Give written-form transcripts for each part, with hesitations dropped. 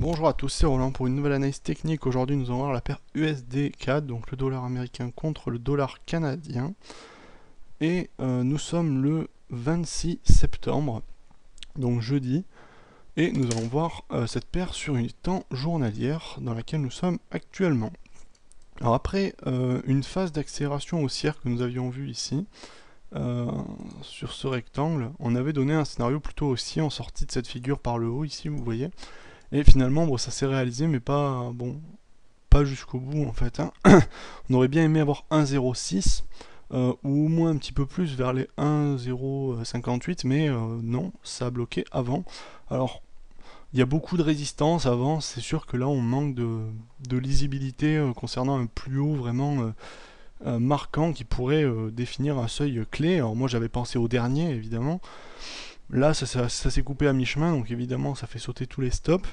Bonjour à tous, c'est Roland pour une nouvelle analyse technique. Aujourd'hui, nous allons voir la paire USD-CAD, donc le dollar américain contre le dollar canadien. Et nous sommes le 26 septembre, donc jeudi. Et nous allons voir cette paire sur une temps journalière dans laquelle nous sommes actuellement. Alors après une phase d'accélération haussière que nous avions vue ici, sur ce rectangle, on avait donné un scénario plutôt haussier en sortie de cette figure par le haut ici, vous voyez. Et finalement, bon, ça s'est réalisé, mais pas, bon, pas jusqu'au bout en fait. Hein. On aurait bien aimé avoir 1,06 ou au moins un petit peu plus vers les 1,058, mais non, ça a bloqué avant. Alors, il y a beaucoup de résistance avant, c'est sûr que là on manque de lisibilité concernant un plus haut vraiment marquant qui pourrait définir un seuil clé. Alors moi j'avais pensé au dernier évidemment. Là ça s'est coupé à mi-chemin, donc évidemment ça fait sauter tous les stops.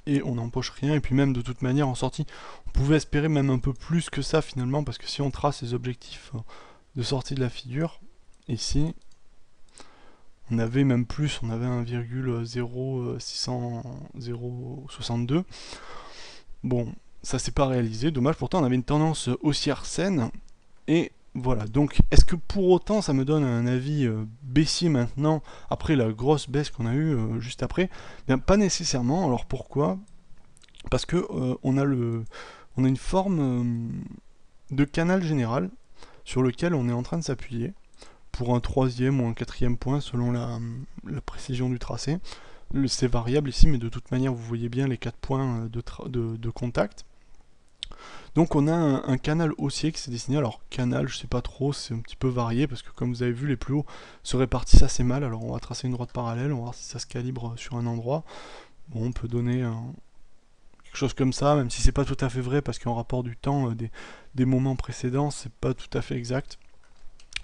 Et on n'empoche rien, et puis même de toute manière en sortie, on pouvait espérer même un peu plus que ça finalement, parce que si on trace les objectifs de sortie de la figure, ici, on avait même plus, on avait 1,062. Bon, ça s'est pas réalisé, dommage, pourtant on avait une tendance haussière saine, et voilà, donc est-ce que pour autant ça me donne un avis baissier maintenant, après la grosse baisse qu'on a eue juste après? Bien, pas nécessairement, alors pourquoi? Parce que on a une forme de canal général sur lequel on est en train de s'appuyer pour un troisième ou un quatrième point selon la précision du tracé. C'est variable ici, mais de toute manière vous voyez bien les 4 points de contact. Donc on a un canal haussier qui s'est dessiné. Alors canal, je sais pas trop, c'est un petit peu varié parce que comme vous avez vu, les plus hauts se répartissent assez mal. Alors on va tracer une droite parallèle, on va voir si ça se calibre sur un endroit. Bon, on peut donner quelque chose comme ça, même si c'est pas tout à fait vrai parce qu'en rapport du temps des moments précédents, c'est pas tout à fait exact.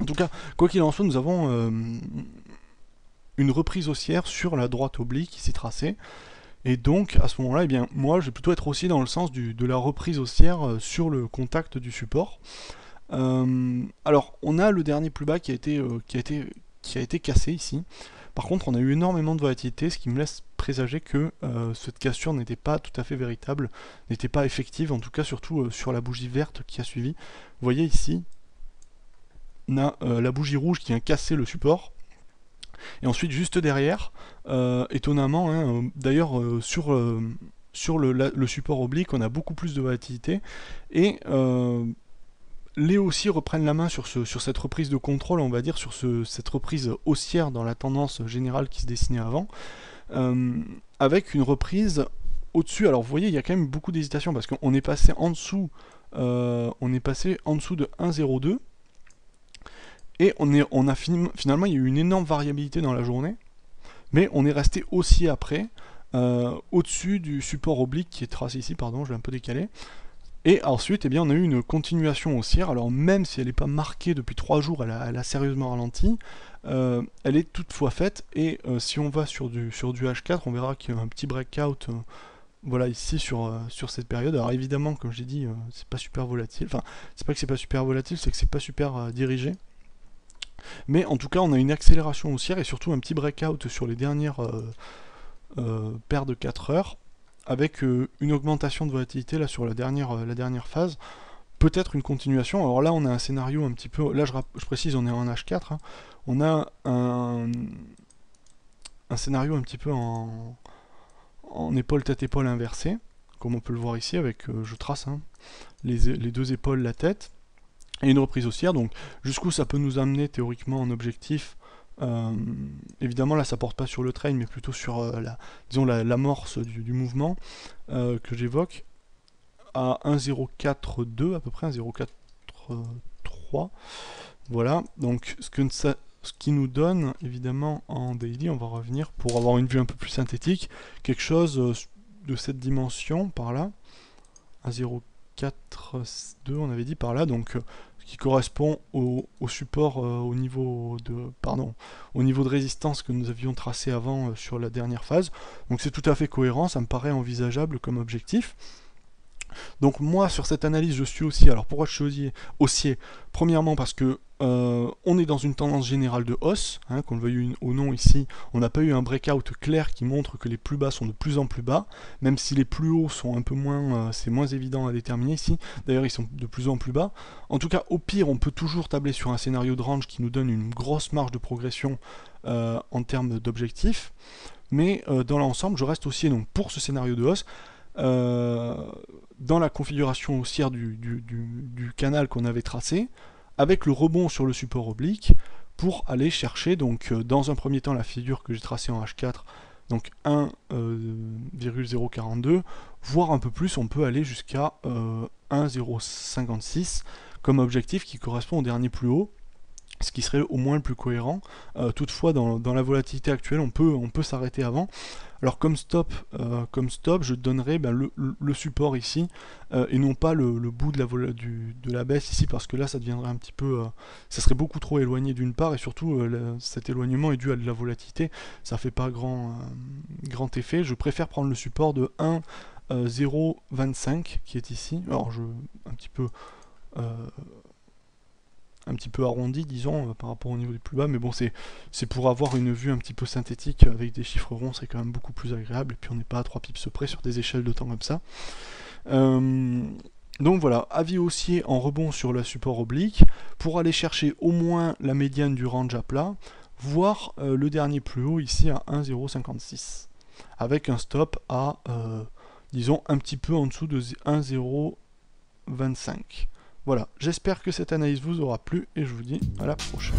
En tout cas, quoi qu'il en soit, nous avons une reprise haussière sur la droite oblique ici tracée. Et donc, à ce moment-là, eh bien, moi, je vais plutôt être aussi dans le sens de la reprise haussière sur le contact du support. Alors, on a le dernier plus bas qui a été cassé ici. Par contre, on a eu énormément de volatilité, ce qui me laisse présager que cette cassure n'était pas tout à fait véritable, n'était pas effective, en tout cas surtout sur la bougie verte qui a suivi. Vous voyez ici, on a la bougie rouge qui vient casser le support. Et ensuite, juste derrière, étonnamment, hein, d'ailleurs, sur le support oblique, on a beaucoup plus de volatilité. Et les haussiers reprennent la main sur cette reprise de contrôle, on va dire, sur cette reprise haussière dans la tendance générale qui se dessinait avant, avec une reprise au-dessus. Alors vous voyez, il y a quand même beaucoup d'hésitation parce qu'on est passé en dessous, de 1,02. Et finalement, il y a eu une énorme variabilité dans la journée, mais on est resté aussi après, au-dessus du support oblique qui est tracé ici, pardon, je l'ai un peu décalé. Et ensuite, eh bien, on a eu une continuation haussière, alors même si elle n'est pas marquée depuis 3 jours, elle a sérieusement ralenti, elle est toutefois faite, et si on va sur du H4, on verra qu'il y a un petit breakout, voilà, ici sur cette période. Alors évidemment, comme j'ai dit, c'est pas super volatile, enfin, c'est pas que c'est pas super volatile, c'est que c'est pas super dirigé. Mais en tout cas, on a une accélération haussière et surtout un petit breakout sur les dernières paires de 4 heures, avec une augmentation de volatilité là sur la dernière phase. Peut-être une continuation. Alors là, on a un scénario un petit peu. Là, je précise, on est en H4. Hein. On a un scénario un petit peu en épaule tête-épaule inversée, comme on peut le voir ici, avec, je trace, hein, les deux épaules, la tête. Et une reprise haussière, donc jusqu'où ça peut nous amener théoriquement en objectif. Évidemment là ça porte pas sur le trail mais plutôt sur l'amorce du mouvement que j'évoque à 1,042 à peu près, 1,043. Voilà, donc ce qui nous donne évidemment en daily, on va revenir pour avoir une vue un peu plus synthétique, quelque chose de cette dimension par là, 1,042 on avait dit par là, donc qui correspond au support au niveau de résistance que nous avions tracé avant sur la dernière phase. Donc c'est tout à fait cohérent, ça me paraît envisageable comme objectif. Donc moi sur cette analyse je suis haussier. Alors pourquoi je suis haussier? Premièrement parce que on est dans une tendance générale de hausse, hein, qu'on le veuille ou non ici, on n'a pas eu un breakout clair qui montre que les plus bas sont de plus en plus bas, même si les plus hauts sont un peu moins, c'est moins évident à déterminer ici, d'ailleurs ils sont de plus en plus bas. En tout cas au pire on peut toujours tabler sur un scénario de range qui nous donne une grosse marge de progression en termes d'objectifs, mais dans l'ensemble je reste haussier donc pour ce scénario de hausse. Dans la configuration haussière du canal qu'on avait tracé, avec le rebond sur le support oblique, pour aller chercher donc dans un premier temps la figure que j'ai tracée en H4, donc 1,042, voire un peu plus, on peut aller jusqu'à 1,056 comme objectif qui correspond au dernier plus haut, ce qui serait au moins le plus cohérent. Toutefois, dans la volatilité actuelle, on peut s'arrêter avant. Alors comme stop, je donnerais le support ici, et non pas le bout de la baisse ici, parce que là ça deviendrait un petit peu... ça serait beaucoup trop éloigné d'une part, et surtout cet éloignement est dû à de la volatilité, ça fait pas grand effet. Je préfère prendre le support de 1,025 qui est ici. Alors un petit peu arrondi, disons, par rapport au niveau du plus bas, mais bon, c'est pour avoir une vue un petit peu synthétique avec des chiffres ronds, c'est quand même beaucoup plus agréable, et puis on n'est pas à 3 pips près sur des échelles de temps comme ça. Donc voilà, avis haussier en rebond sur le support oblique, pour aller chercher au moins la médiane du range à plat, voire le dernier plus haut ici à 1,056, avec un stop à, disons, un petit peu en dessous de 1,025. Voilà, j'espère que cette analyse vous aura plu et je vous dis à la prochaine.